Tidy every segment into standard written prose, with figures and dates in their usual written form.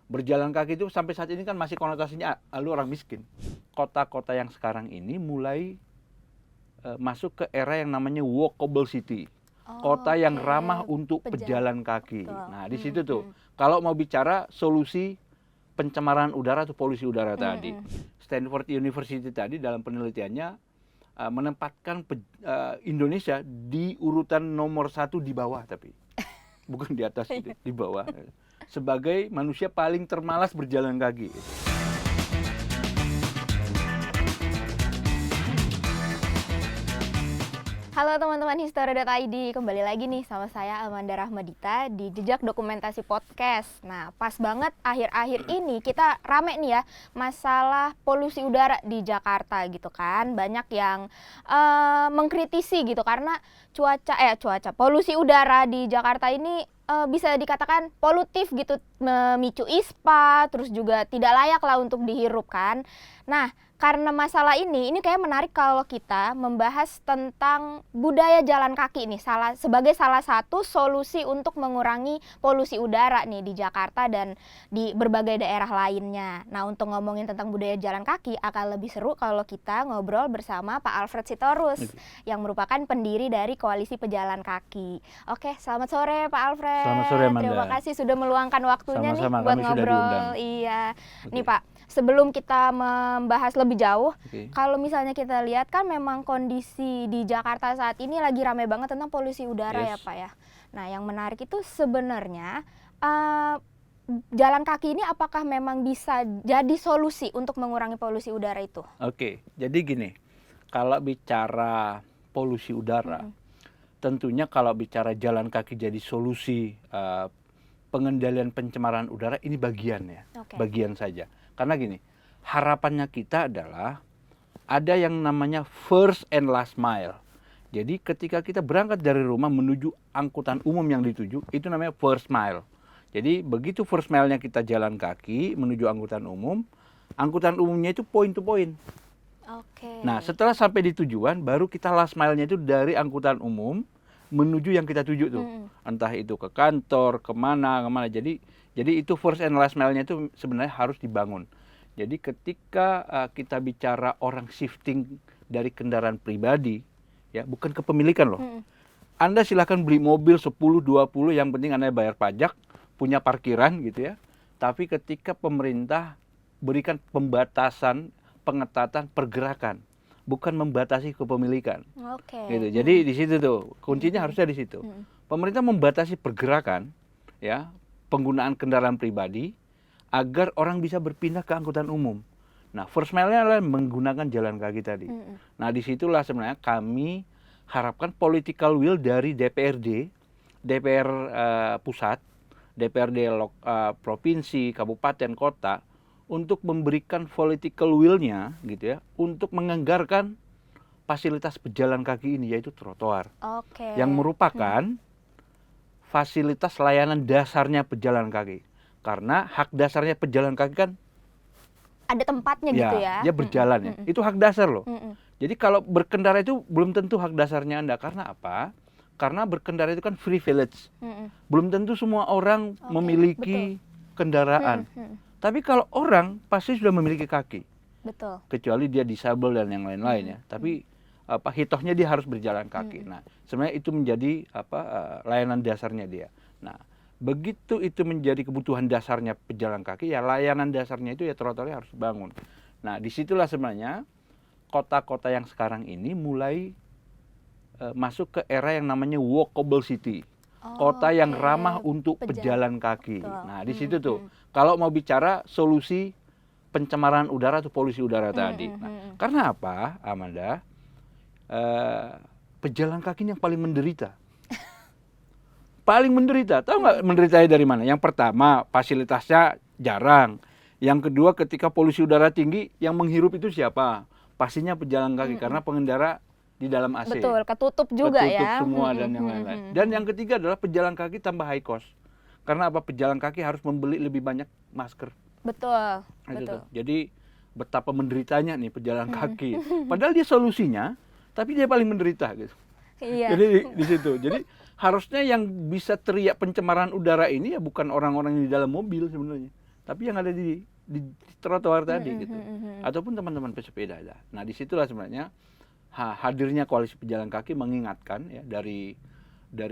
Berjalan kaki itu sampai saat ini kan masih konotasinya lu orang miskin. Kota-kota yang sekarang ini mulai masuk ke era yang namanya walkable city. Kota yang ramah untuk pejalan kaki. Nah, di situ tuh. Kalau mau bicara solusi pencemaran udara atau polusi udara tadi. Stanford University tadi dalam penelitiannya menempatkan Indonesia di urutan nomor 1 di bawah, tapi bukan di atas, di bawah. Sebagai manusia paling termalas berjalan kaki. Halo teman-teman History.id, kembali lagi nih sama saya Amanda Rahmadita di Jejak Dokumentasi Podcast. Nah, pas banget akhir-akhir ini kita rame nih ya masalah polusi udara di Jakarta gitu kan. Banyak yang mengkritisi gitu karena polusi udara di Jakarta ini bisa dikatakan polutif gitu, memicu ispa, terus juga tidak layak lah untuk dihirup kan. Nah, karena masalah ini kayak menarik kalau kita membahas tentang budaya jalan kaki nih, sebagai salah satu solusi untuk mengurangi polusi udara nih di Jakarta dan di berbagai daerah lainnya. Nah, untuk ngomongin tentang budaya jalan kaki akan lebih seru kalau kita ngobrol bersama Pak Alfred Sitorus yang merupakan pendiri dari Koalisi Pejalan Kaki. Oke, selamat sore Pak Alfred. Selamat sore, Amanda. Terima kasih sudah meluangkan waktunya Sama-sama, nih buat kami sudah ngobrol. diundang. Iya. Nih Pak, sebelum kita membahas lebih jauh, kalau misalnya kita lihat kan memang kondisi di Jakarta saat ini lagi ramai banget tentang polusi udara ya Pak ya. Nah, yang menarik itu sebenarnya jalan kaki ini apakah memang bisa jadi solusi untuk mengurangi polusi udara itu? Oke, jadi gini, kalau bicara polusi udara, tentunya kalau bicara jalan kaki jadi solusi pengendalian pencemaran udara, ini bagian ya, bagian saja. Karena gini, harapannya kita adalah ada yang namanya first and last mile. Jadi ketika kita berangkat dari rumah menuju angkutan umum yang dituju, itu namanya first mile. Jadi begitu first mile-nya kita jalan kaki menuju angkutan umumnya itu point to point. Nah, setelah sampai di tujuan, baru kita last mile-nya itu dari angkutan umum menuju yang kita tuju tuh. Entah itu ke kantor, kemana. Jadi itu first and last mile-nya itu sebenarnya harus dibangun. Jadi ketika kita bicara orang shifting dari kendaraan pribadi, ya bukan kepemilikan loh. Anda silakan beli mobil 10, 20, yang penting Anda bayar pajak, punya parkiran gitu ya. Tapi ketika pemerintah berikan pembatasan, pengetatan pergerakan, bukan membatasi kepemilikan. Gitu. Jadi di situ tuh kuncinya harusnya di situ. Pemerintah membatasi pergerakan, ya, penggunaan kendaraan pribadi agar orang bisa berpindah ke angkutan umum. Nah, first mile-nya adalah menggunakan jalan kaki tadi. Nah, disitulah sebenarnya kami harapkan political will dari DPRD, DPR pusat, DPRD provinsi, kabupaten, kota, untuk memberikan political will-nya gitu ya, untuk menganggarkan fasilitas pejalan kaki ini, yaitu trotoar. Yang merupakan fasilitas layanan dasarnya pejalan kaki. Karena hak dasarnya pejalan kaki kan ada tempatnya gitu ya. Dia berjalan ya. Itu hak dasar loh. Jadi kalau berkendara itu belum tentu hak dasarnya Anda. Karena apa? Karena berkendara itu kan privilege. Belum tentu semua orang memiliki kendaraan. Tapi kalau orang pasti sudah memiliki kaki. Kecuali dia disabel dan yang lain-lain ya. Tapi hitohnya dia harus berjalan kaki. Nah, sebenarnya itu menjadi layanan dasarnya dia. Nah, begitu itu menjadi kebutuhan dasarnya pejalan kaki, ya layanan dasarnya itu ya trotoarnya harus dibangun. Nah, disitulah sebenarnya kota-kota yang sekarang ini mulai masuk ke era yang namanya walkable city. Kota yang ramah untuk pejalan kaki. Nah, di situ tuh. Kalau mau bicara solusi pencemaran udara atau polusi udara tadi. Nah, karena apa, Amanda? Pejalan kaki ini yang paling menderita. Paling menderita. Tahu nggak menderitanya dari mana? Yang pertama, fasilitasnya jarang. Yang kedua, ketika polusi udara tinggi, yang menghirup itu siapa? Pastinya pejalan kaki, karena pengendara di dalam AC. Betul, ketutup juga ya. Ketutup semua dan yang lain-lain. Dan yang ketiga adalah pejalan kaki tambah high cost. Karena apa? Pejalan kaki harus membeli lebih banyak masker. Betul. Jadi betapa menderitanya nih pejalan kaki. Padahal dia solusinya, tapi dia paling menderita gitu. Jadi di situ. Jadi harusnya yang bisa teriak pencemaran udara ini ya bukan orang-orang yang di dalam mobil sebenarnya, tapi yang ada di trotoar tadi gitu. Ataupun teman-teman pesepeda. Nah, disitulah sebenarnya hadirnya koalisi pejalan kaki mengingatkan ya dari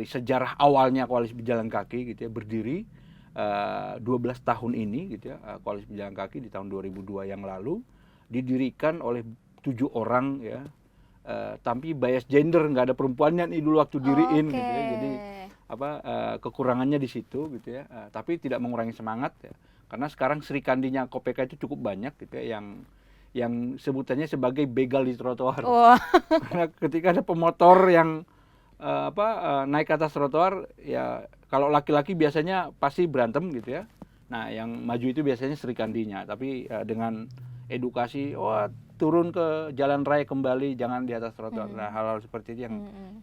sejarah awalnya koalisi pejalan kaki gitu ya berdiri 12 tahun ini gitu ya. Koalisi pejalan kaki di tahun 2002 yang lalu didirikan oleh 7 orang ya. Tapi bias gender, nggak ada perempuannya nih dulu waktu diriin gitu ya. Jadi kekurangannya di situ gitu ya. Tapi tidak mengurangi semangat ya. Karena sekarang Sri Kandinya KPK itu cukup banyak gitu ya yang sebutannya sebagai begal di trotoar. Karena ketika ada pemotor yang naik ke atas trotoar ya, kalau laki-laki biasanya pasti berantem gitu ya. Nah, yang maju itu biasanya Sri Kandinya, tapi dengan edukasi, turun ke jalan raya kembali, jangan di atas trotoar. Nah, hal-hal seperti itu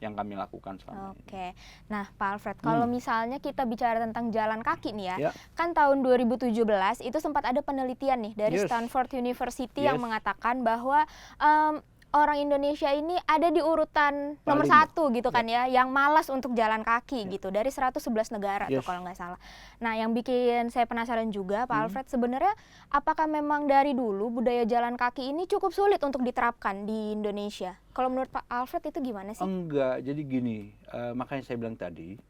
yang kami lakukan selama ini. Oke. Nah, Pak Alfred, kalau misalnya kita bicara tentang jalan kaki nih Ya. kan tahun 2017 itu sempat ada penelitian nih dari Yes. Stanford University Yes. yang mengatakan bahwa orang Indonesia ini ada di urutan nomor Paling. 1 gitu kan ya, yang malas untuk jalan kaki gitu dari 111 negara tuh Yes. kalau nggak salah. Nah, yang bikin saya penasaran juga Pak Alfred, sebenarnya apakah memang dari dulu budaya jalan kaki ini cukup sulit untuk diterapkan di Indonesia? Kalau menurut Pak Alfred itu gimana sih? Enggak, jadi gini, makanya saya bilang tadi,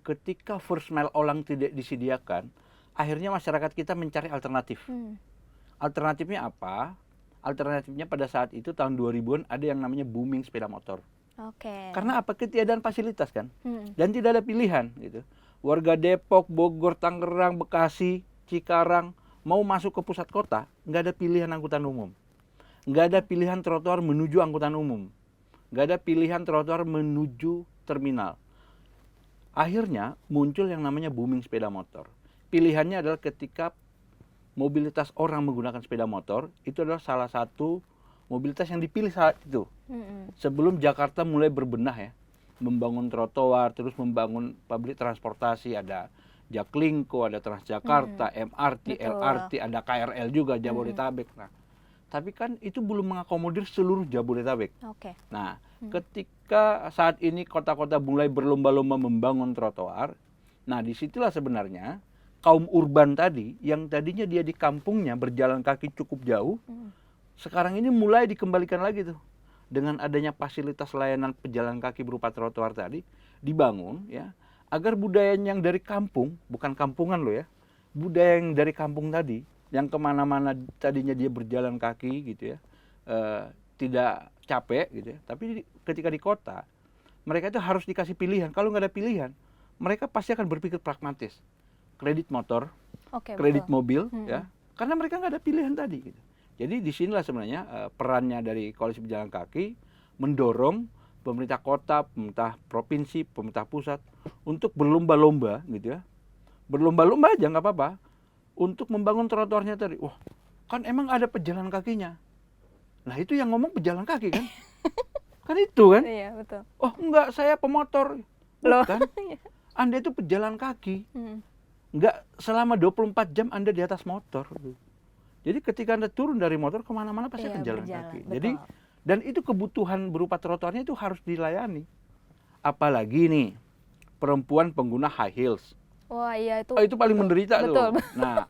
ketika first mile Olang tidak disediakan, akhirnya masyarakat kita mencari alternatif. Alternatifnya apa? Alternatifnya pada saat itu tahun 2000-an ada yang namanya booming sepeda motor. Oke. Karena apa? Ketiadaan fasilitas kan. Dan tidak ada pilihan gitu. Warga Depok, Bogor, Tangerang, Bekasi, Cikarang mau masuk ke pusat kota, nggak ada pilihan angkutan umum. Nggak ada pilihan trotoar menuju angkutan umum. Nggak ada pilihan trotoar menuju terminal. Akhirnya muncul yang namanya booming sepeda motor. Pilihannya adalah ketika mobilitas orang menggunakan sepeda motor, itu adalah salah satu mobilitas yang dipilih saat itu. Sebelum Jakarta mulai berbenah ya, membangun trotoar, terus membangun publik transportasi, ada Jaklingko, ada Transjakarta, MRT, Betul. LRT, ada KRL juga, Jabodetabek. Nah, tapi kan itu belum mengakomodir seluruh Jabodetabek. Oke. Nah, ketika saat ini kota-kota mulai berlomba-lomba membangun trotoar, nah disitulah sebenarnya kaum urban tadi, yang tadinya dia di kampungnya berjalan kaki cukup jauh, sekarang ini mulai dikembalikan lagi tuh. Dengan adanya fasilitas layanan pejalan kaki berupa trotoar tadi, dibangun ya, agar budaya yang dari kampung, bukan kampungan loh ya, budaya yang dari kampung tadi, yang kemana-mana tadinya dia berjalan kaki gitu ya, tidak capek gitu ya, tapi ketika di kota, mereka itu harus dikasih pilihan. Kalau nggak ada pilihan, mereka pasti akan berpikir pragmatis. Kredit motor, Oke, kredit betul. mobil, ya, karena mereka nggak ada pilihan tadi. Gitu. Jadi disinilah sebenarnya perannya dari koalisi pejalan kaki mendorong pemerintah kota, pemerintah provinsi, pemerintah pusat untuk berlomba-lomba, gitu ya, berlomba-lomba aja nggak apa-apa, untuk membangun trotoarnya tadi. Wah, kan emang ada pejalan kakinya. Nah itu yang ngomong pejalan kaki kan, kan itu kan. Iya, betul. Oh enggak, saya pemotor. Bukan, Anda itu pejalan kaki. Enggak selama 24 jam Anda di atas motor. Jadi ketika Anda turun dari motor kemana-mana pasti akan jalan kaki. betul. Jadi dan itu kebutuhan berupa trotoarnya itu harus dilayani. Apalagi nih perempuan pengguna high heels. Wah, iya itu. Oh, itu paling menderita Betul. tuh. Nah,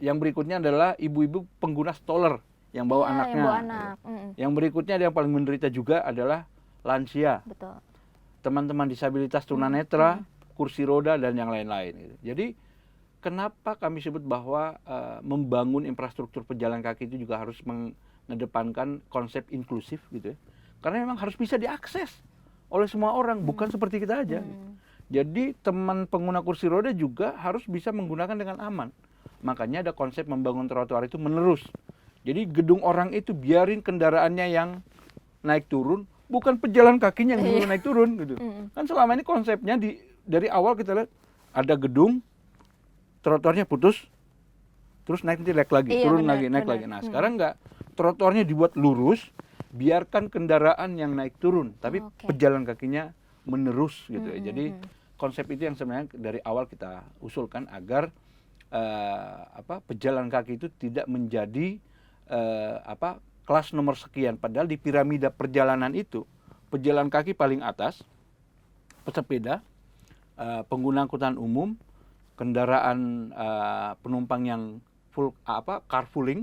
yang berikutnya adalah ibu-ibu pengguna stroller yang bawa Iya, anaknya. yang bawa anak. Yang berikutnya yang paling menderita juga adalah lansia. Betul. Teman-teman disabilitas tunanetra, kursi roda dan yang lain-lain. Gitu. Jadi kenapa kami sebut bahwa membangun infrastruktur pejalan kaki itu juga harus mengedepankan konsep inklusif gitu ya. Karena memang harus bisa diakses oleh semua orang, bukan seperti kita aja. Jadi teman pengguna kursi roda juga harus bisa menggunakan dengan aman. Makanya ada konsep membangun trotoar itu menerus. Jadi gedung orang itu biarin kendaraannya yang naik turun, bukan pejalan kakinya yang dulu naik turun gitu. Kan selama ini konsepnya dari awal kita lihat ada gedung, trotoarnya putus, terus naik nanti naik lagi, Iya, turun benar, lagi, naik benar. lagi. Nah sekarang enggak, trotoarnya dibuat lurus, biarkan kendaraan yang naik turun, tapi Oke. pejalan kakinya menerus gitu ya. Jadi konsep itu yang sebenarnya dari awal kita usulkan agar pejalan kaki itu tidak menjadi kelas nomor sekian. Padahal di piramida perjalanan itu pejalan kaki paling atas, pesepeda, pengguna angkutan umum, kendaraan penumpang yang carpooling,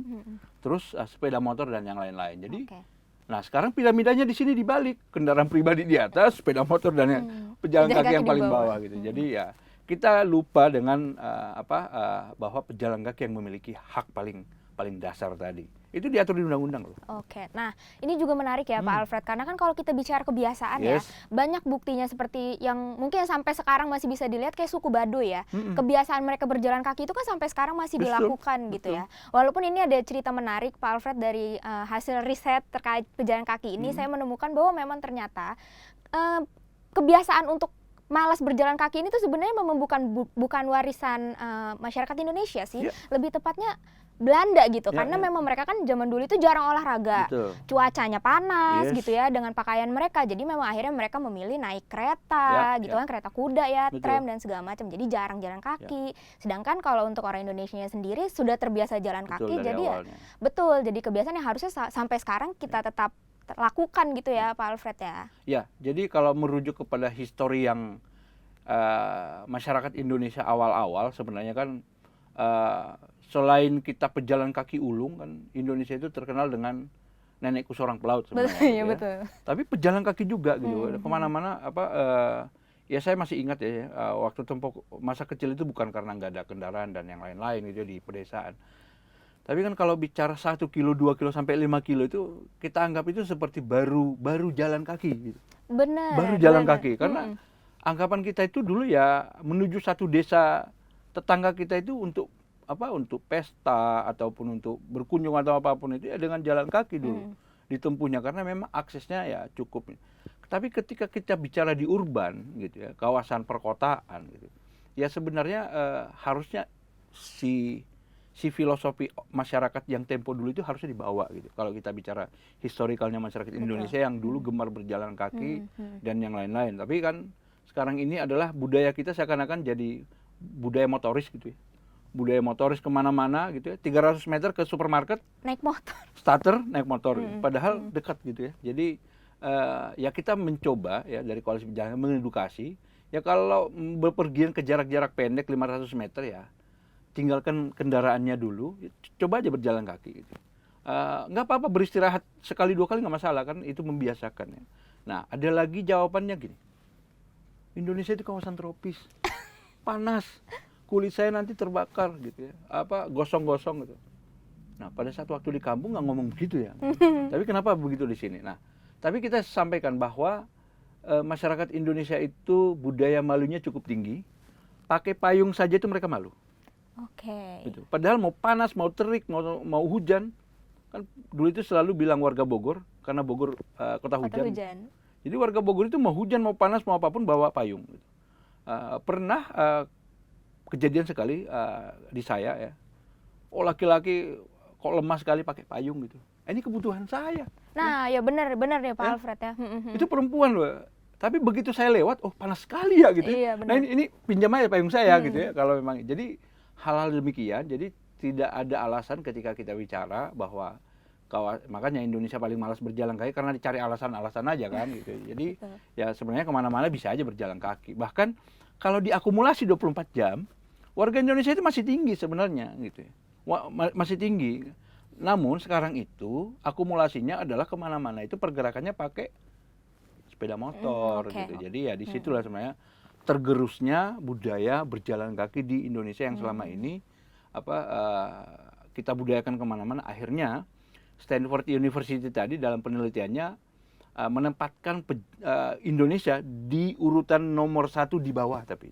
terus sepeda motor dan yang lain-lain. Jadi, Oke. nah sekarang piramidanya di sini dibalik, kendaraan pribadi di atas, sepeda motor dan yang pejalan kaki yang di paling bawah. bawah gitu. Jadi ya kita lupa dengan bahwa pejalan kaki yang memiliki hak paling dasar tadi. Itu diatur di undang-undang loh. Oke, nah ini juga menarik ya Pak Alfred, karena kan kalau kita bicara kebiasaan ya, Yes. banyak buktinya seperti yang mungkin sampai sekarang masih bisa dilihat kayak suku Baduy ya. Kebiasaan mereka berjalan kaki itu kan sampai sekarang masih Betul, dilakukan gitu ya. Walaupun ini ada cerita menarik Pak Alfred dari hasil riset terkait pejalan kaki ini, saya menemukan bahwa memang ternyata kebiasaan untuk malas berjalan kaki ini tuh sebenarnya memang bukan warisan masyarakat Indonesia sih, lebih tepatnya Belanda gitu, karena memang mereka kan zaman dulu itu jarang olahraga, Betul. cuacanya panas Yes. gitu ya, dengan pakaian mereka, jadi memang akhirnya mereka memilih naik kereta gitu kan, kereta kuda ya, Betul. tram dan segala macam, jadi jarang jalan kaki. Sedangkan kalau untuk orang Indonesia sendiri sudah terbiasa jalan kaki, Betul, dari jadi awalnya. ya betul, jadi kebiasaan yang harusnya sampai sekarang kita tetap lakukan gitu ya Pak Alfred ya. Ya, jadi kalau merujuk kepada histori yang masyarakat Indonesia awal-awal sebenarnya kan selain kita pejalan kaki ulung kan Indonesia itu terkenal dengan nenekku seorang pelaut sebenarnya. Betul, gitu ya, ya. betul. Tapi pejalan kaki juga gitu. Kemana-mana ya saya masih ingat ya waktu tempo masa kecil itu bukan karena nggak ada kendaraan dan yang lain-lain gitu di pedesaan. Tapi kan kalau bicara 1 kilo, 2 kilo sampai 5 kilo itu kita anggap itu seperti baru jalan kaki gitu. Benar. Baru jalan kaki karena anggapan kita itu dulu ya menuju satu desa tetangga kita itu untuk pesta ataupun untuk berkunjung atau apapun itu ya dengan jalan kaki dulu ditempuhnya karena memang aksesnya ya cukup. Tapi ketika kita bicara di urban gitu ya, kawasan perkotaan gitu. Ya sebenarnya harusnya si filosofi masyarakat yang tempo dulu itu harusnya dibawa gitu. Kalau kita bicara historikalnya masyarakat Indonesia yang dulu gemar berjalan kaki dan yang lain-lain. Tapi kan sekarang ini adalah budaya kita seakan-akan jadi budaya motoris gitu ya. Budaya motoris kemana-mana gitu ya, 300 meter ke supermarket Naik motor. starter naik motor gitu. Padahal dekat gitu ya. Jadi ya kita mencoba ya dari koalisi pejalan mengedukasi ya kalau bepergian ke jarak-jarak pendek 500 meter ya tinggalkan kendaraannya dulu, coba aja berjalan kaki gitu. Nggak apa-apa beristirahat sekali 2 kali nggak masalah kan itu membiasakan ya. Nah ada lagi jawabannya gini, Indonesia itu kawasan tropis, panas, kulit saya nanti terbakar gitu ya, gosong-gosong gitu. Nah pada saat waktu di kampung nggak ngomong begitu ya, tapi kenapa begitu di sini? Nah tapi kita sampaikan bahwa masyarakat Indonesia itu budaya malunya cukup tinggi, pakai payung saja itu mereka malu. Oke. Gitu. Padahal mau panas, mau terik, mau hujan, kan dulu itu selalu bilang warga Bogor, karena Bogor kota hujan. Jadi warga Bogor itu mau hujan, mau panas, mau apapun bawa payung. Gitu. Pernah kejadian sekali di saya ya, laki-laki kok lemah sekali pakai payung gitu. Ini kebutuhan saya. Nah ya benar ya Pak Alfred ya. Itu perempuan loh. Tapi begitu saya lewat, panas sekali ya gitu. Iya, nah ini pinjam aja payung saya gitu ya. Kalau memang jadi hal-hal demikian, jadi tidak ada alasan ketika kita bicara bahwa makanya Indonesia paling malas berjalan kaki karena dicari alasan-alasan aja kan gitu. Jadi ya sebenarnya kemana-mana bisa aja berjalan kaki. Bahkan kalau diakumulasi 24 jam, warga Indonesia itu masih tinggi sebenarnya gitu ya. Masih tinggi. Namun sekarang itu akumulasinya adalah kemana-mana itu pergerakannya pakai sepeda motor gitu. Jadi ya disitulah sebenarnya tergerusnya budaya berjalan kaki di Indonesia yang selama ini kita budayakan kemana-mana. Akhirnya Stanford University tadi dalam penelitiannya menempatkan Indonesia di urutan nomor 1 di bawah, tapi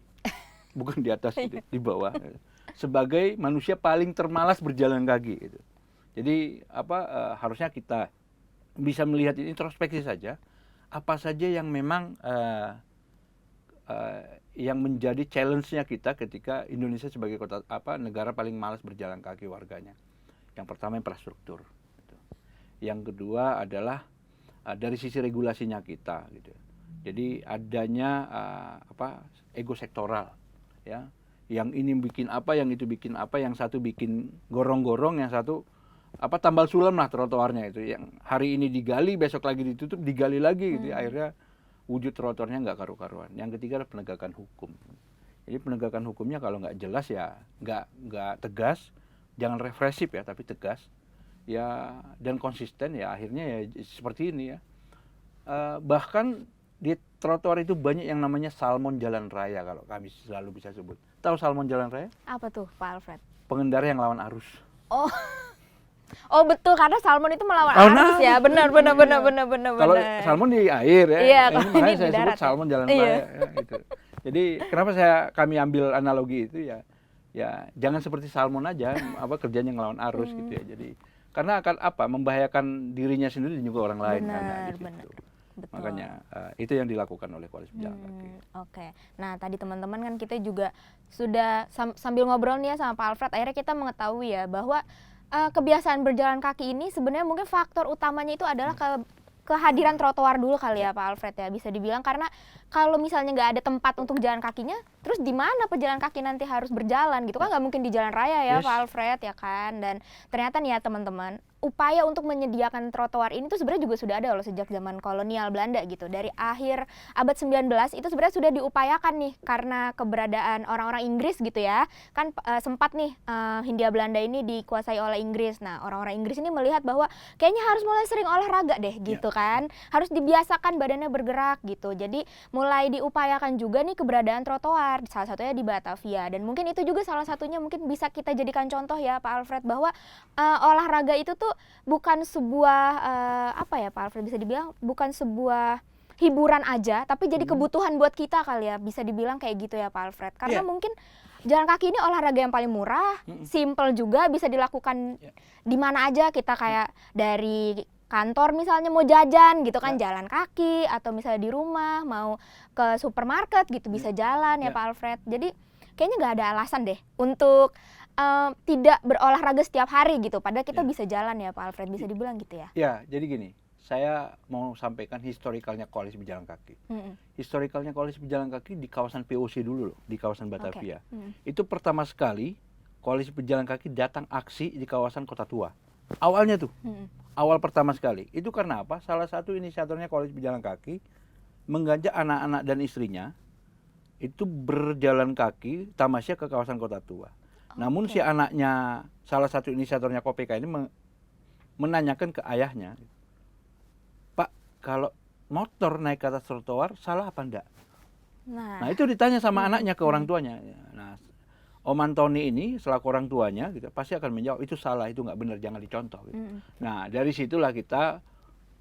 bukan di atas gitu, di bawah sebagai manusia paling termalas berjalan kaki gitu. Jadi harusnya kita bisa melihat ini introspeksi saja, apa saja yang memang yang menjadi challenge-nya kita ketika Indonesia sebagai negara paling malas berjalan kaki warganya. Yang pertama infrastruktur. Gitu. Yang kedua adalah dari sisi regulasinya kita. Gitu. Jadi adanya ego sektoral, ya. Yang ini bikin apa, yang itu bikin apa, yang satu bikin gorong-gorong, yang satu tambal sulam lah trotoarnya itu. Yang hari ini digali, besok lagi ditutup, digali lagi gitu. Akhirnya wujud trotoarnya nggak karu-karuan. Yang ketiga adalah penegakan hukum. Jadi penegakan hukumnya kalau nggak jelas ya nggak tegas, jangan represif ya, tapi tegas ya, dan konsisten ya, akhirnya ya seperti ini ya. Bahkan di trotoar itu banyak yang namanya salmon jalan raya, kalau kami selalu bisa sebut. Tahu salmon jalan raya? Apa tuh Pak Alfred? Pengendara yang lawan arus. Oh, oh betul, karena salmon itu melawan Lawan arus ya, benar. Kalau salmon di air ya, Iya, ini kalau makanya ini saya di sebut darat ya. salmon jalan Iya. raya ya, gitu. Jadi kenapa kami ambil analogi itu ya, ya jangan seperti salmon aja, kerjanya ngelawan arus gitu ya. Jadi karena akan membahayakan dirinya sendiri dan juga orang lain. Benar. Betul. Makanya itu yang dilakukan oleh Koalisi Pejalan Kaki. Oke. Nah, tadi teman-teman kan kita juga sudah sambil ngobrol nih ya sama Pak Alfred, akhirnya kita mengetahui ya bahwa kebiasaan berjalan kaki ini sebenarnya mungkin faktor utamanya itu adalah kehadiran trotoar dulu kali ya Pak Alfred ya, bisa dibilang, karena kalau misalnya nggak ada tempat untuk jalan kakinya, terus di mana pejalan kaki nanti harus berjalan gitu kan, nggak mungkin di jalan raya ya. Yes. Pak Alfred ya kan. Dan ternyata nih ya teman-teman, upaya untuk menyediakan trotoar ini tuh sebenarnya juga sudah ada loh sejak zaman kolonial Belanda gitu. Dari akhir abad 19 itu sebenarnya sudah diupayakan nih karena keberadaan orang-orang Inggris gitu ya. Kan sempat nih Hindia Belanda ini dikuasai oleh Inggris. Nah, orang-orang Inggris ini melihat bahwa kayaknya harus mulai sering olahraga deh gitu kan. Harus dibiasakan badannya bergerak gitu. Jadi mulai diupayakan juga nih keberadaan trotoar, salah satunya di Batavia. Dan mungkin itu juga salah satunya mungkin bisa kita jadikan contoh ya Pak Alfred, bahwa olahraga itu tuh bukan sebuah Pak Alfred, bisa dibilang bukan sebuah hiburan aja, tapi jadi kebutuhan buat kita kali ya, bisa dibilang kayak gitu ya Pak Alfred. Karena mungkin jalan kaki ini olahraga yang paling murah, simple juga, bisa dilakukan di mana aja kita, kayak dari kantor misalnya mau jajan gitu kan, jalan kaki, atau misalnya di rumah mau ke supermarket gitu bisa jalan ya Pak Alfred. Jadi kayaknya nggak ada alasan deh untuk tidak berolahraga setiap hari gitu, padahal kita bisa jalan ya Pak Alfred, bisa dibilang gitu ya. Ya, jadi gini, saya mau sampaikan historikalnya Koalisi Pejalan Kaki. Historikalnya Koalisi Pejalan Kaki di kawasan POC dulu loh, di kawasan Batavia. Itu pertama sekali Koalisi Pejalan Kaki datang aksi di kawasan Kota Tua. Awalnya tuh, awal pertama sekali. Itu karena apa? Salah satu inisiatornya Koalisi Pejalan Kaki mengajak anak-anak dan istrinya itu berjalan kaki tamasya ke kawasan Kota Tua. Namun si anaknya, salah satu inisiatornya KPK ini menanyakan ke ayahnya, Pak, kalau motor naik ke atas trotoar salah apa enggak? Nah itu ditanya sama anaknya ke orang tuanya. Nah, Om Antoni ini selaku orang tuanya gitu, pasti akan menjawab itu salah, itu nggak benar, jangan dicontoh. Gitu. Nah dari situlah kita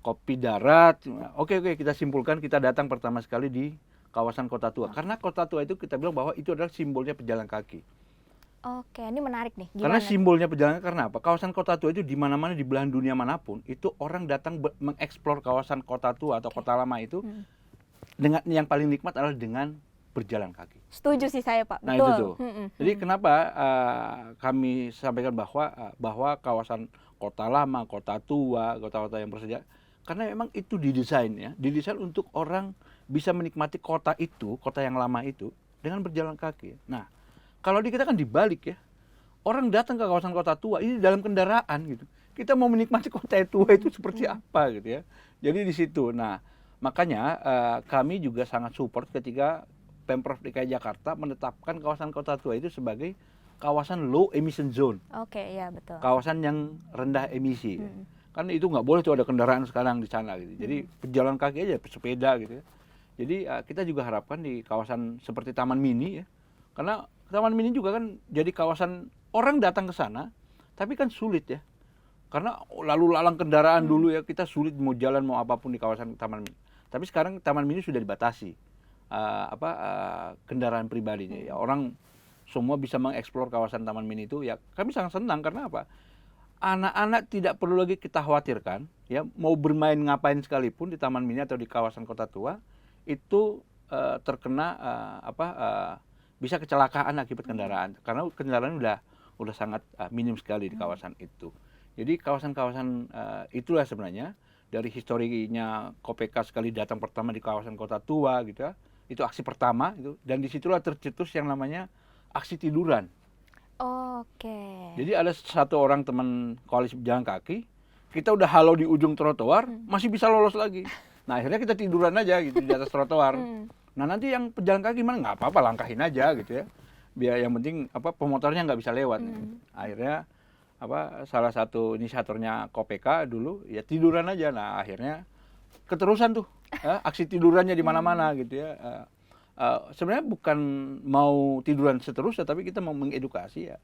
kopi darat. Oke, kita simpulkan, kita datang pertama sekali di kawasan Kota Tua. Karena Kota Tua itu kita bilang bahwa itu adalah simbolnya pejalan kaki. Oke, ini menarik nih. Gimana? Karena simbolnya pejalan kaki, karena apa? Kawasan Kota Tua itu di mana-mana di belahan dunia manapun, itu orang datang mengeksplor kawasan Kota Tua atau Kota Lama itu dengan yang paling nikmat adalah dengan berjalan kaki. Setuju sih saya Pak. Nah betul. Itu tuh. Jadi kenapa kami sampaikan bahwa kawasan Kota Lama, Kota Tua, kota-kota yang bersejarah, karena memang itu didesain untuk orang bisa menikmati kota itu, kota yang lama itu dengan berjalan kaki. Nah, kalau di kita kan dibalik ya. Orang datang ke kawasan Kota Tua ini dalam kendaraan gitu. Kita mau menikmati kota tua itu seperti apa gitu ya. Jadi di situ. Nah, makanya kami juga sangat support ketika Pemprov DKI Jakarta menetapkan kawasan Kota Tua itu sebagai kawasan low emission zone. Oke, ya betul. Kawasan yang rendah emisi. Kan itu nggak boleh tuh ada kendaraan sekarang di sana gitu. Jadi pejalan kaki aja, sepeda gitu ya. Jadi kita juga harapkan di kawasan seperti Taman Mini ya. Karena Taman Mini juga kan jadi kawasan orang datang ke sana, tapi kan sulit ya. Karena lalu lalang kendaraan dulu ya, kita sulit mau jalan mau apapun di kawasan Taman Mini. Tapi sekarang Taman Mini sudah dibatasi kendaraan pribadinya ya. Orang semua bisa mengeksplor kawasan Taman Mini itu ya. Kami sangat senang karena apa? Anak-anak tidak perlu lagi kita khawatirkan ya, mau bermain ngapain sekalipun di Taman Mini atau di kawasan Kota Tua itu terkena bisa kecelakaan akibat kendaraan, karena kendaraan udah sangat minim sekali di kawasan itu. Jadi kawasan-kawasan itulah sebenarnya dari historinya KPK sekali datang pertama di kawasan Kota Tua gitu ya. Itu aksi pertama itu, dan disitulah tercetus yang namanya aksi tiduran. Oke. Jadi ada satu orang teman Koalisi Pejalan Kaki, kita udah halau di ujung trotoar, masih bisa lolos lagi. Nah akhirnya kita tiduran aja gitu di atas trotoar. Nah nanti yang pejalan kaki gimana? Nggak apa-apa, langkahin aja gitu ya. Biar yang penting pemotornya nggak bisa lewat. Akhirnya salah satu inisiatornya KPK dulu ya tiduran aja. Nah, akhirnya keterusan tuh aksi tidurannya di mana-mana gitu ya. Sebenarnya bukan mau tiduran seterusnya, tapi kita mau mengedukasi ya.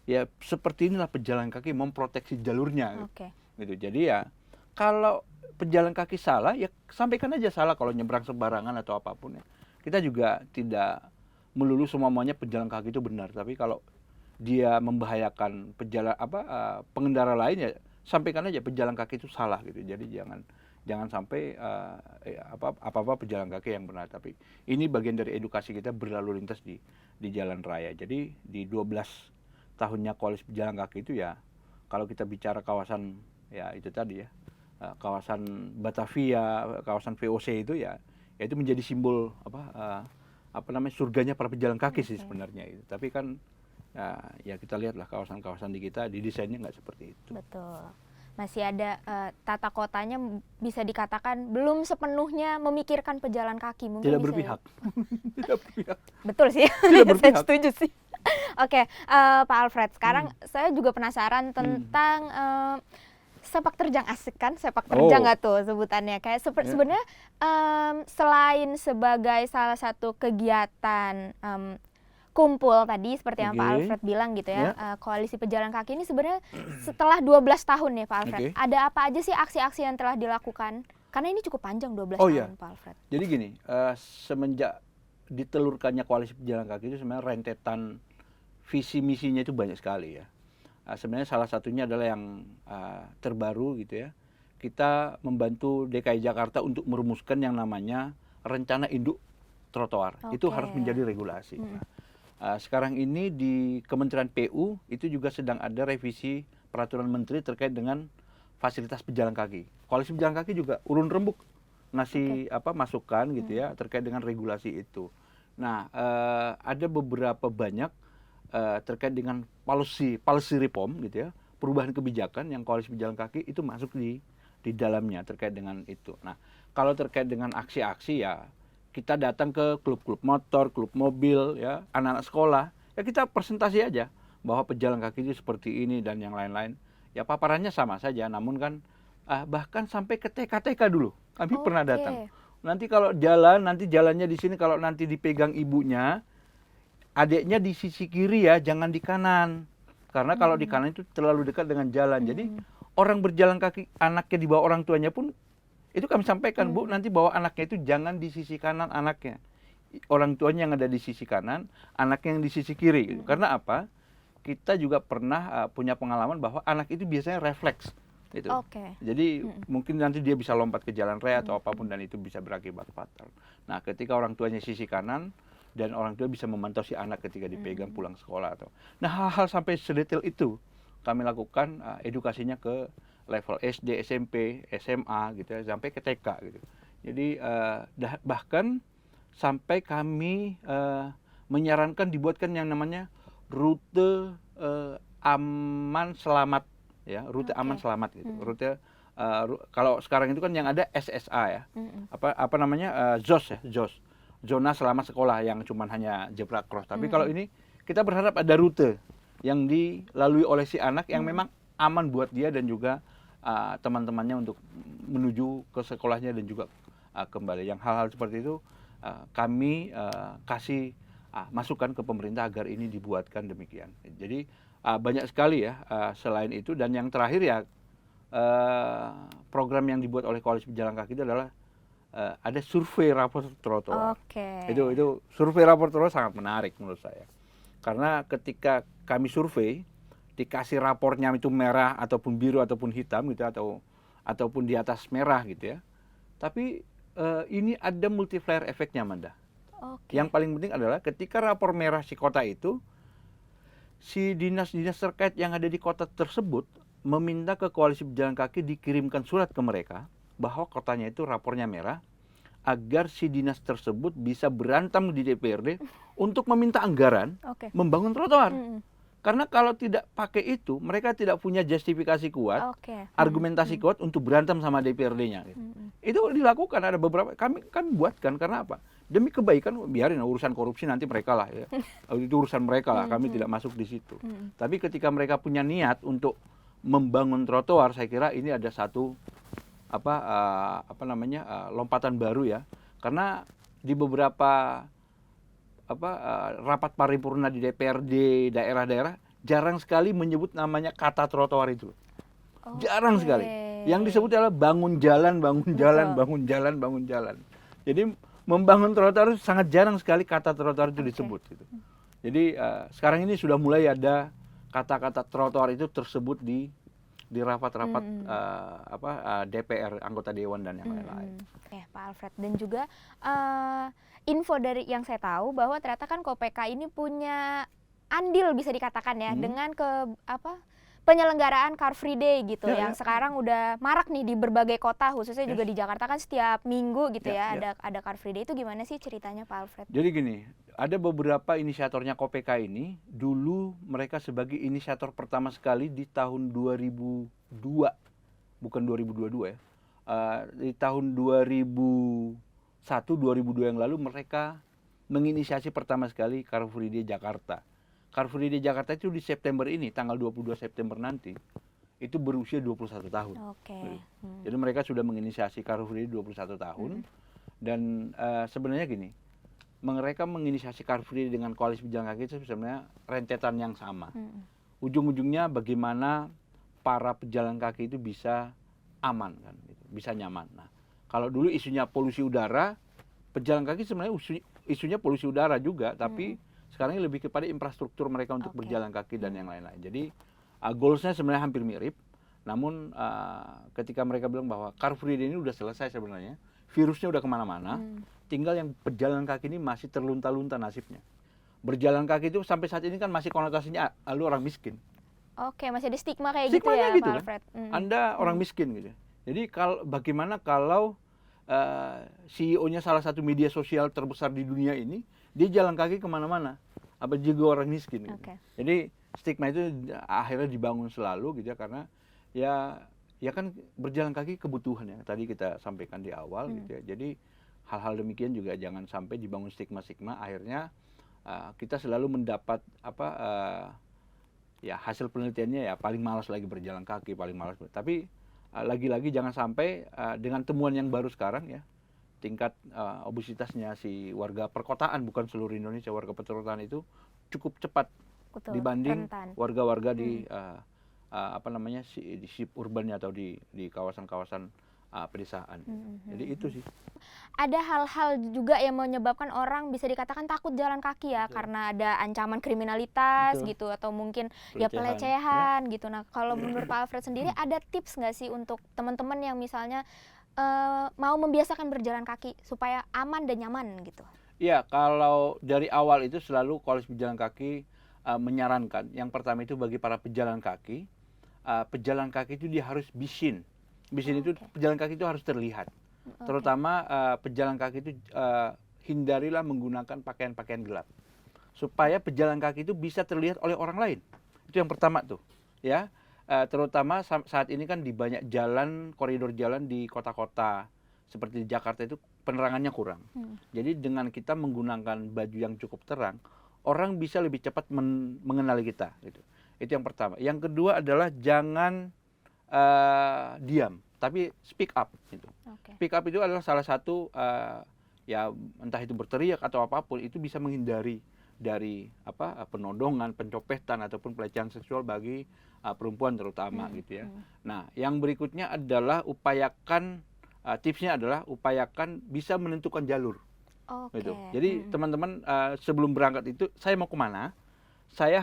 Ya seperti inilah pejalan kaki memproteksi jalurnya gitu. Jadi ya kalau pejalan kaki salah ya sampaikan aja salah kalau nyebrang sembarangan atau apapun ya. Kita juga tidak melulu semuanya pejalan kaki itu benar, tapi kalau dia membahayakan pengendara lain ya sampaikan aja pejalan kaki itu salah gitu. Jadi jangan sampai apa-apa pejalan kaki yang benar. Tapi ini bagian dari edukasi kita berlalu lintas di jalan raya. Jadi di 12 tahunnya Koalisi Pejalan Kaki itu ya, kalau kita bicara kawasan ya itu tadi ya, kawasan Batavia, kawasan VOC itu ya itu menjadi simbol surganya para pejalan kaki sih sebenarnya itu. Tapi kan ya kita lihatlah kawasan-kawasan di kita didesainnya nggak seperti itu. Betul. Masih ada tata kotanya bisa dikatakan belum sepenuhnya memikirkan pejalan kaki. Mungkin Tidak bisa berpihak. Tidak berpihak. Betul sih. Tidak berpihak. Saya setuju sih. Oke, Pak Alfred, sekarang saya juga penasaran tentang sepak terjang. Asik kan sepak terjang nggak tuh sebutannya? Kayak sebenarnya selain sebagai salah satu kegiatan kumpul tadi seperti yang Pak Alfred bilang gitu ya, Koalisi Pejalan Kaki ini sebenarnya setelah 12 tahun nih Pak Alfred, ada apa aja sih aksi-aksi yang telah dilakukan? Karena ini cukup panjang 12 tahun Pak Alfred. Jadi gini, semenjak ditelurkannya Koalisi Pejalan Kaki itu sebenarnya rentetan visi misinya itu banyak sekali ya. Sebenarnya salah satunya adalah yang terbaru gitu ya. Kita membantu DKI Jakarta untuk merumuskan yang namanya rencana induk trotoar. Itu harus menjadi regulasi. Sekarang ini di Kementerian PU itu juga sedang ada revisi peraturan menteri terkait dengan fasilitas pejalan kaki. Koalisi Pejalan Kaki juga urun rembuk ngasih masukan gitu ya terkait dengan regulasi itu. Nah, ada beberapa banyak terkait dengan policy reform gitu ya, perubahan kebijakan yang Koalisi Pejalan Kaki itu masuk di dalamnya terkait dengan itu. Nah, kalau terkait dengan aksi-aksi ya kita datang ke klub-klub motor, klub mobil, ya anak-anak sekolah, ya kita presentasi aja bahwa pejalan kaki itu seperti ini dan yang lain-lain. Ya paparannya sama saja, namun kan bahkan sampai ke TK-TK dulu kami pernah datang. Nanti kalau jalan, nanti jalannya di sini kalau nanti dipegang ibunya, adiknya di sisi kiri ya, jangan di kanan. Karena kalau di kanan itu terlalu dekat dengan jalan. Jadi orang berjalan kaki, anaknya di bawah orang tuanya pun itu kami sampaikan, Bu, nanti bawa anaknya itu jangan di sisi kanan anaknya. Orang tuanya yang ada di sisi kanan, anaknya yang di sisi kiri. Gitu. Karena apa? Kita juga pernah punya pengalaman bahwa anak itu biasanya refleks. Gitu. Jadi mungkin nanti dia bisa lompat ke jalan raya atau apapun dan itu bisa berakibat fatal. Nah, ketika orang tuanya sisi kanan dan orang tua bisa memantau si anak ketika dipegang pulang sekolah atau. Nah, hal-hal sampai sedetail itu kami lakukan edukasinya ke level SD, SMP, SMA gitu ya, sampai ke TK gitu. Jadi bahkan sampai kami menyarankan dibuatkan yang namanya rute aman selamat ya, rute aman selamat gitu. Rute kalau sekarang itu kan yang ada SSA ya. Apa namanya? ZOS ya, ZOS. Zona Selamat Sekolah yang cuman hanya zebra cross. Tapi kalau ini kita berharap ada rute yang dilalui oleh si anak yang memang aman buat dia dan juga teman-temannya untuk menuju ke sekolahnya dan juga kembali. Yang hal-hal seperti itu kami kasih masukan ke pemerintah agar ini dibuatkan demikian. Jadi banyak sekali ya selain itu, dan yang terakhir ya program yang dibuat oleh Koalisi Pejalan Kaki itu adalah ada survei rapor trotoar. Itu survei rapor trotoar sangat menarik menurut saya. Karena ketika kami survei dikasih rapornya itu merah ataupun biru ataupun hitam gitu ataupun di atas merah gitu ya. Tapi ini ada multiplier efeknya, Manda. Yang paling penting adalah ketika rapor merah si kota itu, si dinas-dinas terkait yang ada di kota tersebut meminta ke Koalisi Pejalan Kaki dikirimkan surat ke mereka bahwa kotanya itu rapornya merah, agar si dinas tersebut bisa berantem di DPRD untuk meminta anggaran membangun trotoar. Karena kalau tidak pakai itu, mereka tidak punya justifikasi kuat, argumentasi kuat untuk berantem sama DPRD-nya. Gitu. Itu dilakukan, ada beberapa kami buatkan karena apa? Demi kebaikan, biarin urusan korupsi nanti mereka lah ya. Itu urusan mereka lah, kami tidak masuk di situ. Tapi ketika mereka punya niat untuk membangun trotoar, saya kira ini ada satu lompatan baru ya. Karena di beberapa rapat paripurna di DPRD daerah-daerah jarang sekali menyebut namanya kata trotoar itu. Jarang sekali. Yang disebut adalah bangun jalan, bangun jalan, bangun jalan, bangun jalan. Jadi membangun trotoar itu sangat jarang sekali kata trotoar itu disebut. Gitu. Jadi sekarang ini sudah mulai ada kata-kata trotoar itu tersebut di rapat-rapat DPR, anggota dewan dan yang lain-lain. Pak Alfred, dan juga info dari yang saya tahu bahwa ternyata kan KOPK ini punya andil bisa dikatakan ya dengan penyelenggaraan Car Free Day gitu yang sekarang udah marak nih di berbagai kota, khususnya juga di Jakarta kan setiap minggu gitu ada Car Free Day. Itu gimana sih ceritanya Pak Alfred? Jadi gini, ada beberapa inisiatornya KOPK ini, dulu mereka sebagai inisiator pertama sekali di tahun 2002, bukan 2022 ya. Di tahun 2001, 2002 yang lalu mereka menginisiasi pertama sekali Car Free Day Jakarta. Car Free Day Jakarta itu di September ini, tanggal 22 September nanti, itu berusia 21 tahun. Jadi mereka sudah menginisiasi Car Free Day 21 tahun. Dan sebenarnya gini, mereka menginisiasi Car Free Day dengan Koalisi Pejalan Kaki itu sebenarnya rentetan yang sama. Ujung-ujungnya bagaimana para pejalan kaki itu bisa aman, kan, gitu, bisa nyaman. Nah, kalau dulu isunya polusi udara, pejalan kaki sebenarnya isunya polusi udara juga, tapi sekarang ini lebih kepada infrastruktur mereka untuk berjalan kaki dan yang lain-lain. Jadi goalsnya sebenarnya hampir mirip, namun ketika mereka bilang bahwa Car Free Day ini udah selesai sebenarnya, virusnya udah kemana-mana, tinggal yang pejalan kaki ini masih terlunta-lunta nasibnya. Berjalan kaki itu sampai saat ini kan masih konotasinya lu orang miskin. Masih ada stigma kayak gitu ya gitu, Pak Alfred. Anda orang miskin gitu. Jadi bagaimana kalau CEO-nya salah satu media sosial terbesar di dunia ini, dia jalan kaki kemana-mana, apa juga orang miskin. Gitu. Jadi stigma itu akhirnya dibangun selalu gitu ya, karena ya kan berjalan kaki kebutuhan ya. Tadi kita sampaikan di awal gitu ya. Jadi hal-hal demikian juga jangan sampai dibangun stigma-stigma. Akhirnya kita selalu mendapat hasil penelitiannya ya paling malas lagi berjalan kaki, paling malas. Tapi lagi-lagi jangan sampai dengan temuan yang baru sekarang ya, tingkat obesitasnya si warga perkotaan, bukan seluruh Indonesia, warga perkotaan itu cukup cepat dibanding warga-warga di di urbannya atau di kawasan-kawasan pedesaan. Jadi itu sih. Ada hal-hal juga yang menyebabkan orang bisa dikatakan takut jalan kaki ya, karena ada ancaman kriminalitas gitu, atau mungkin pelecehan gitu. Nah, kalau menurut Pak Alfred sendiri ada tips nggak sih untuk teman-teman yang misalnya mau membiasakan berjalan kaki supaya aman dan nyaman gitu? Iya, kalau dari awal itu selalu Koalisi Pejalan Kaki menyarankan, yang pertama itu bagi para pejalan kaki itu dia harus bisin. Bisin itu pejalan kaki itu harus terlihat. Terutama pejalan kaki itu hindarilah menggunakan pakaian-pakaian gelap. Supaya pejalan kaki itu bisa terlihat oleh orang lain. Itu yang pertama tuh, ya. Terutama saat ini kan di banyak jalan, koridor jalan di kota-kota seperti di Jakarta itu penerangannya kurang. Jadi dengan kita menggunakan baju yang cukup terang, orang bisa lebih cepat mengenali kita. Gitu. Itu yang pertama. Yang kedua adalah jangan diam, tapi speak up. Gitu. Speak up itu adalah salah satu entah itu berteriak atau apapun, itu bisa menghindari dari penodongan, pencopetan ataupun pelecehan seksual bagi perempuan terutama gitu ya. Nah, yang berikutnya adalah tipsnya adalah upayakan bisa menentukan jalur. Gitu. Jadi teman-teman sebelum berangkat itu saya mau kemana? Saya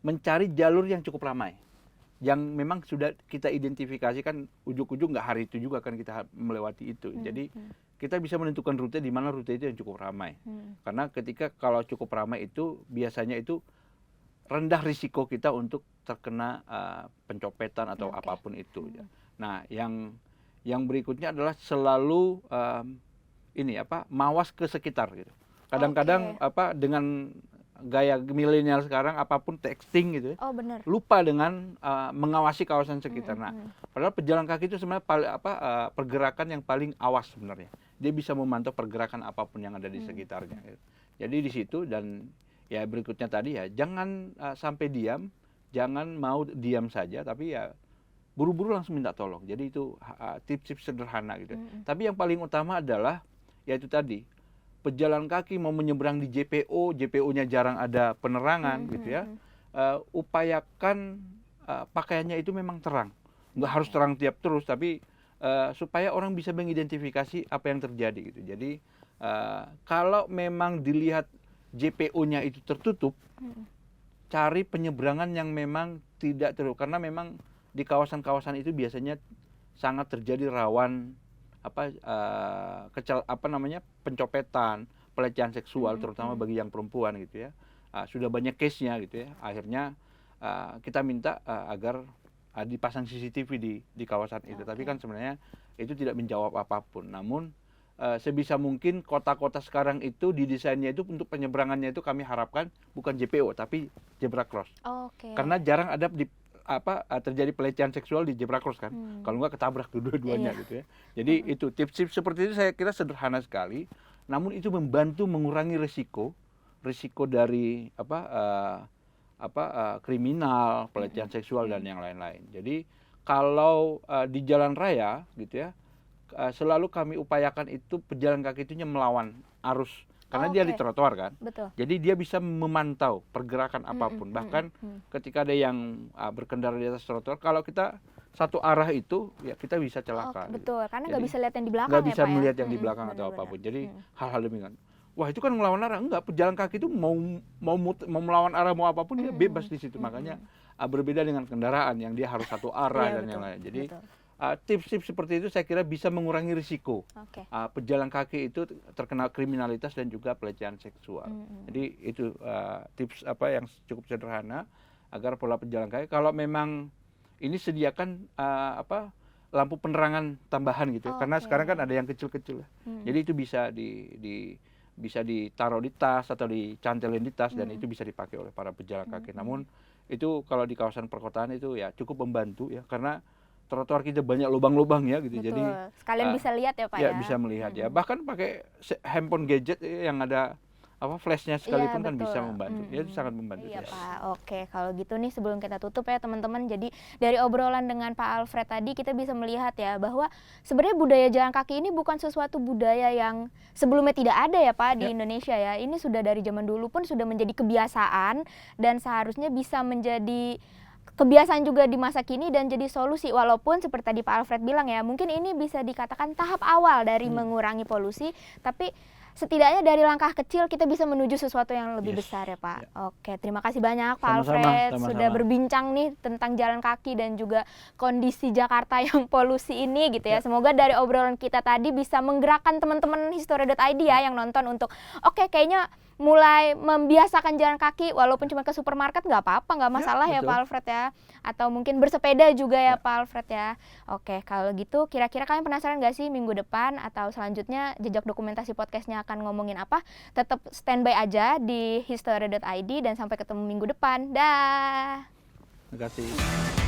mencari jalur yang cukup ramai, yang memang sudah kita identifikasikan, ujuk-ujuk nggak hari itu juga kan kita melewati itu. Jadi kita bisa menentukan rute di mana rute itu yang cukup ramai. Karena kalau cukup ramai itu biasanya itu rendah risiko kita untuk terkena pencopetan atau apapun itu. Nah, yang berikutnya adalah selalu mawas ke sekitar gitu. Kadang-kadang dengan gaya milenial sekarang apapun texting gitu ya. Oh benar. Lupa dengan mengawasi kawasan sekitar. Nah, padahal pejalan kaki itu sebenarnya pergerakan yang paling awas sebenarnya. Dia bisa memantau pergerakan apapun yang ada di sekitarnya. Gitu. Jadi di situ dan ya berikutnya tadi ya jangan sampai diam, jangan mau diam saja, tapi ya buru-buru langsung minta tolong. Jadi itu tips-tips sederhana gitu. Tapi yang paling utama adalah yaitu tadi pejalan kaki mau menyeberang di JPO, JPO-nya jarang ada penerangan gitu ya. Upayakan pakaiannya itu memang terang. Nggak harus terang tiap terus, tapi supaya orang bisa mengidentifikasi apa yang terjadi gitu. Jadi kalau memang dilihat JPO-nya itu tertutup, cari penyeberangan yang memang tidak tertutup. Karena memang di kawasan-kawasan itu biasanya sangat terjadi rawan pencopetan, pelecehan seksual terutama bagi yang perempuan gitu ya. Sudah banyak case-nya gitu ya. Akhirnya kita minta agar dipasang CCTV di kawasan itu. Tapi kan sebenarnya itu tidak menjawab apapun. Namun sebisa mungkin kota-kota sekarang itu didesainnya itu untuk penyeberangannya itu kami harapkan bukan JPO tapi zebra cross. Karena jarang ada terjadi pelecehan seksual di zebra cross kan. Kalau nggak ketabrak dua-duanya gitu ya. Jadi itu tips-tips seperti itu saya kira sederhana sekali. Namun itu membantu mengurangi risiko dari kriminal, pelecehan seksual dan yang lain-lain. Jadi kalau di jalan raya gitu ya, selalu kami upayakan itu pejalan kaki itu melawan arus. Karena dia di trotoar kan. Betul. Jadi dia bisa memantau pergerakan apapun. Bahkan ketika ada yang berkendara di atas trotoar, kalau kita satu arah itu ya kita bisa celaka. Betul, gitu. karena nggak bisa lihat yang di belakang nggak ya bisa Pak melihat ya? yang di belakang atau apapun. Jadi hal-hal demikian. Wah itu kan melawan arah. Enggak, pejalan kaki itu mau melawan arah mau apapun dia bebas di situ. Makanya berbeda dengan kendaraan yang dia harus satu arah dan yang lain. Jadi tips-tips seperti itu saya kira bisa mengurangi risiko pejalan kaki itu terkena kriminalitas dan juga pelecehan seksual. Jadi itu tips yang cukup sederhana agar pola pejalan kaki. Kalau memang ini sediakan lampu penerangan tambahan gitu, karena sekarang kan ada yang kecil-kecil. Jadi itu bisa bisa ditaruh di tas atau dicantelin di tas dan itu bisa dipakai oleh para pejalan kaki. Namun itu kalau di kawasan perkotaan itu ya cukup membantu ya karena trotoar kita banyak lubang-lubang ya gitu. Betul. Jadi sekalian bisa lihat ya Pak ya. Ya bisa melihat ya. Bahkan pakai handphone gadget yang ada flashnya sekalipun kan bisa membantu. Ya itu sangat membantu. Iya Pak. Oke, kalau gitu nih sebelum kita tutup ya teman-teman. Jadi dari obrolan dengan Pak Alfred tadi kita bisa melihat ya bahwa sebenarnya budaya jalan kaki ini bukan sesuatu budaya yang sebelumnya tidak ada ya Pak di Indonesia ya. Ini sudah dari zaman dulu pun sudah menjadi kebiasaan dan seharusnya bisa menjadi kebiasaan juga di masa kini dan jadi solusi, walaupun seperti tadi Pak Alfred bilang ya, mungkin ini bisa dikatakan tahap awal dari mengurangi polusi, tapi setidaknya dari langkah kecil kita bisa menuju sesuatu yang lebih besar ya Pak. Oke, terima kasih banyak Pak Alfred sudah berbincang nih tentang jalan kaki dan juga kondisi Jakarta yang polusi ini gitu ya. Semoga dari obrolan kita tadi bisa menggerakkan teman-teman History.id ya yang nonton untuk kayaknya mulai membiasakan jalan kaki walaupun cuma ke supermarket nggak apa-apa, nggak masalah ya Pak Alfred ya. Atau mungkin bersepeda juga ya Pak Alfred ya. Oke, kalau gitu kira-kira kalian penasaran nggak sih minggu depan atau selanjutnya jejak dokumentasi podcastnya akan ngomongin apa? Tetap standby aja di History.id dan sampai ketemu minggu depan. Dah. Terima kasih.